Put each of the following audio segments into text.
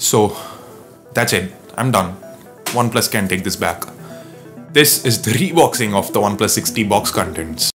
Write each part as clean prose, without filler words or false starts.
So that's it. I'm done. OnePlus can take this back. This is the reboxing of the OnePlus 6T box contents.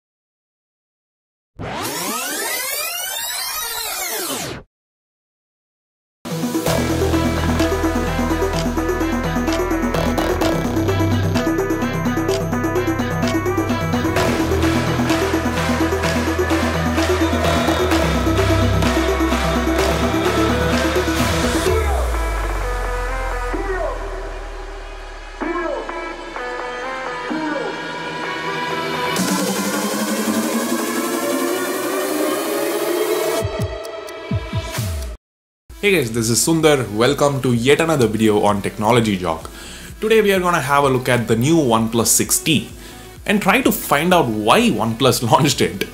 Hey guys, this is Sundar. Welcome to yet another video on Technology Jock. Today we are gonna have a look at the new OnePlus 6T and try to find out why OnePlus launched it.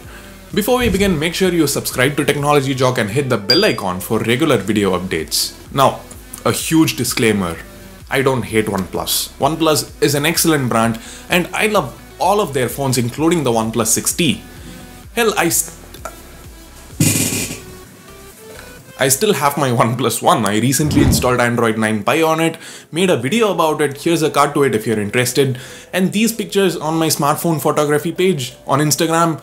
Before we begin, make sure you subscribe to Technology Jock and hit the bell icon for regular video updates. Now, a huge disclaimer. I don't hate OnePlus. OnePlus is an excellent brand and I love all of their phones including the OnePlus 6T. Hell, I still have my OnePlus One. I recently installed Android 9 Pie on it, made a video about it, here's a card to it if you're interested, and these pictures on my smartphone photography page on Instagram,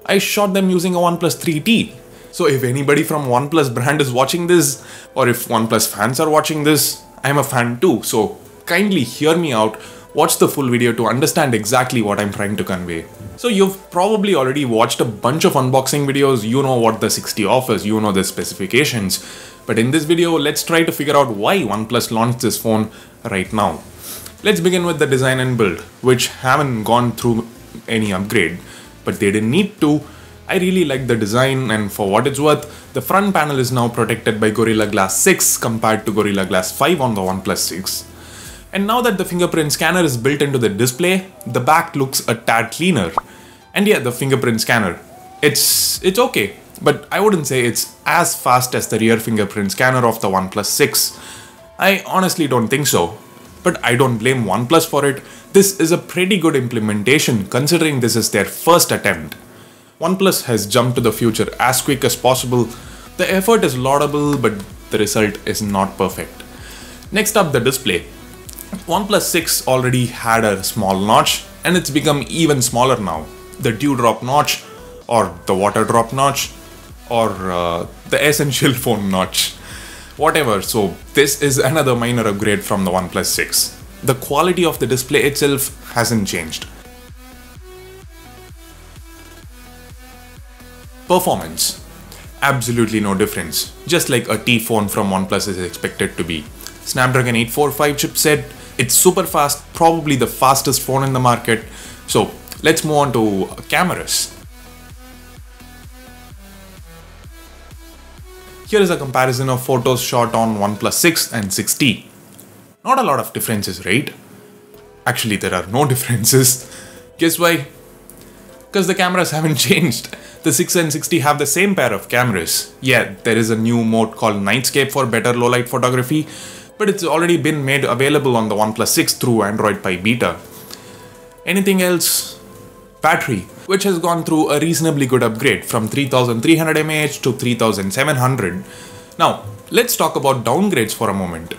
I shot them using a OnePlus 3T. So if anybody from OnePlus brand is watching this, or if OnePlus fans are watching this, I'm a fan too, so kindly hear me out, watch the full video to understand exactly what I'm trying to convey. So you've probably already watched a bunch of unboxing videos, you know what the 6T offers, you know the specifications. But in this video, let's try to figure out why OnePlus launched this phone right now. Let's begin with the design and build, which haven't gone through any upgrade, but they didn't need to. I really like the design, and for what it's worth, the front panel is now protected by Gorilla Glass 6 compared to Gorilla Glass 5 on the OnePlus 6. And now that the fingerprint scanner is built into the display, the back looks a tad cleaner. And yeah, the fingerprint scanner, it's okay, but I wouldn't say it's as fast as the rear fingerprint scanner of the OnePlus 6. I honestly don't think so, but I don't blame OnePlus for it. This is a pretty good implementation considering this is their first attempt. OnePlus has jumped to the future as quick as possible. The effort is laudable, but the result is not perfect. Next up, the display. OnePlus 6 already had a small notch and it's become even smaller now. The dewdrop notch, or the water drop notch, or the essential phone notch. Whatever, so this is another minor upgrade from the OnePlus 6. The quality of the display itself hasn't changed. Performance. Absolutely no difference, just like a T phone from OnePlus is expected to be. Snapdragon 845 chipset, it's super fast, probably the fastest phone in the market. So let's move on to cameras. Here is a comparison of photos shot on OnePlus 6 and 6T. Not a lot of differences, right? Actually, there are no differences. Guess why? Because the cameras haven't changed. The 6 and 6T have the same pair of cameras. Yeah, there is a new mode called Nightscape for better low-light photography, but it's already been made available on the OnePlus 6 through Android Pie Beta. Anything else? Battery, which has gone through a reasonably good upgrade from 3300 mAh to 3700. Now, let's talk about downgrades for a moment.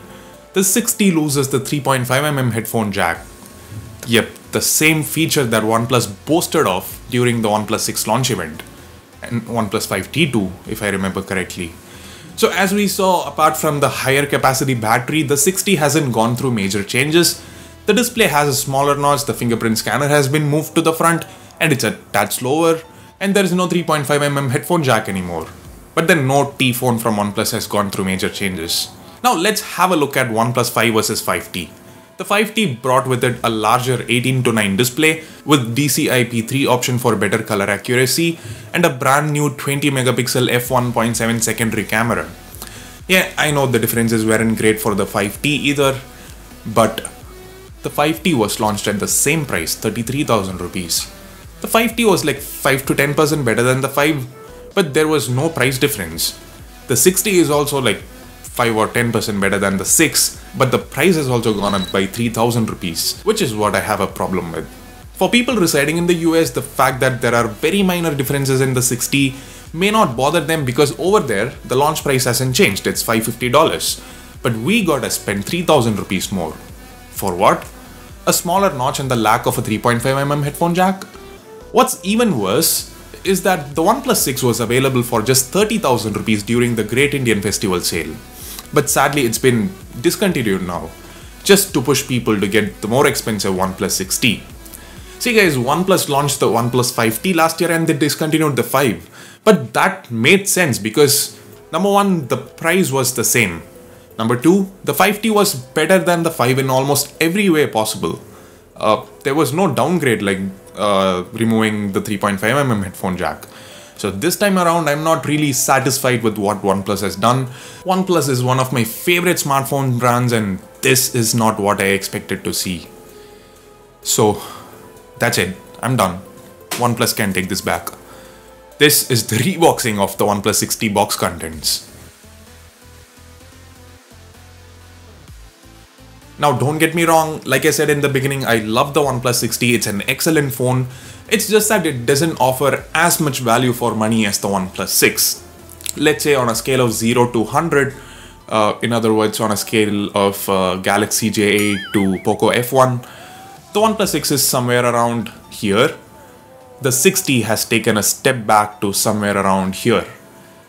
The 6T loses the 3.5mm headphone jack. Yep, the same feature that OnePlus boasted of during the OnePlus 6 launch event. And OnePlus 5T too, if I remember correctly. So as we saw, apart from the higher capacity battery, the 6T hasn't gone through major changes. The display has a smaller notch, the fingerprint scanner has been moved to the front, and it's a tad slower, and there is no 3.5mm headphone jack anymore. But then no T phone from OnePlus has gone through major changes. Now let's have a look at OnePlus 5 versus 5T. The 5T brought with it a larger 18:9 display with DCI-P3 option for better color accuracy and a brand new 20 megapixel f1.7 secondary camera. Yeah, I know the differences weren't great for the 5T either, but the 5T was launched at the same price, 33,000 rupees. The 5T was like 5 to 10% better than the 5, but there was no price difference. The 6T is also like 5 or 10% better than the 6, but the price has also gone up by 3,000 rupees, which is what I have a problem with. For people residing in the US, the fact that there are very minor differences in the 6T may not bother them because over there, the launch price hasn't changed, it's $550. but we gotta spend 3000 rupees more. For what? A smaller notch and the lack of a 3.5mm headphone jack? What's even worse is that the OnePlus 6 was available for just 30,000 rupees during the Great Indian Festival sale. But sadly it's been discontinued now, just to push people to get the more expensive OnePlus 6T. See guys, OnePlus launched the OnePlus 5T last year and they discontinued the 5. But that made sense because number one, the price was the same. Number two, the 5T was better than the 5 in almost every way possible. There was no downgrade like removing the 3.5mm headphone jack. So this time around, I'm not really satisfied with what OnePlus has done. OnePlus is one of my favorite smartphone brands and this is not what I expected to see. So that's it. I'm done. OnePlus can take this back. This is the reboxing of the OnePlus 6T box contents. Now don't get me wrong, like I said in the beginning, I love the OnePlus 6T, it's an excellent phone. It's just that it doesn't offer as much value for money as the OnePlus 6. Let's say on a scale of 0 to 100, in other words on a scale of Galaxy J8 to Poco F1, the OnePlus 6 is somewhere around here. The 6T has taken a step back to somewhere around here.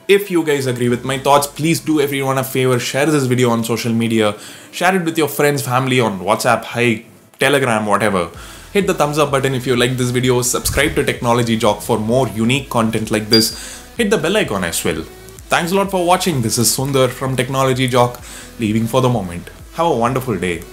If you guys agree with my thoughts, please do everyone a favor, share this video on social media, share it with your friends, family on WhatsApp, Hi, Telegram, whatever. Hit the thumbs up button if you like this video, subscribe to Technology Jock for more unique content like this, hit the bell icon as well. Thanks a lot for watching, this is Sundar from Technology Jock, leaving for the moment. Have a wonderful day.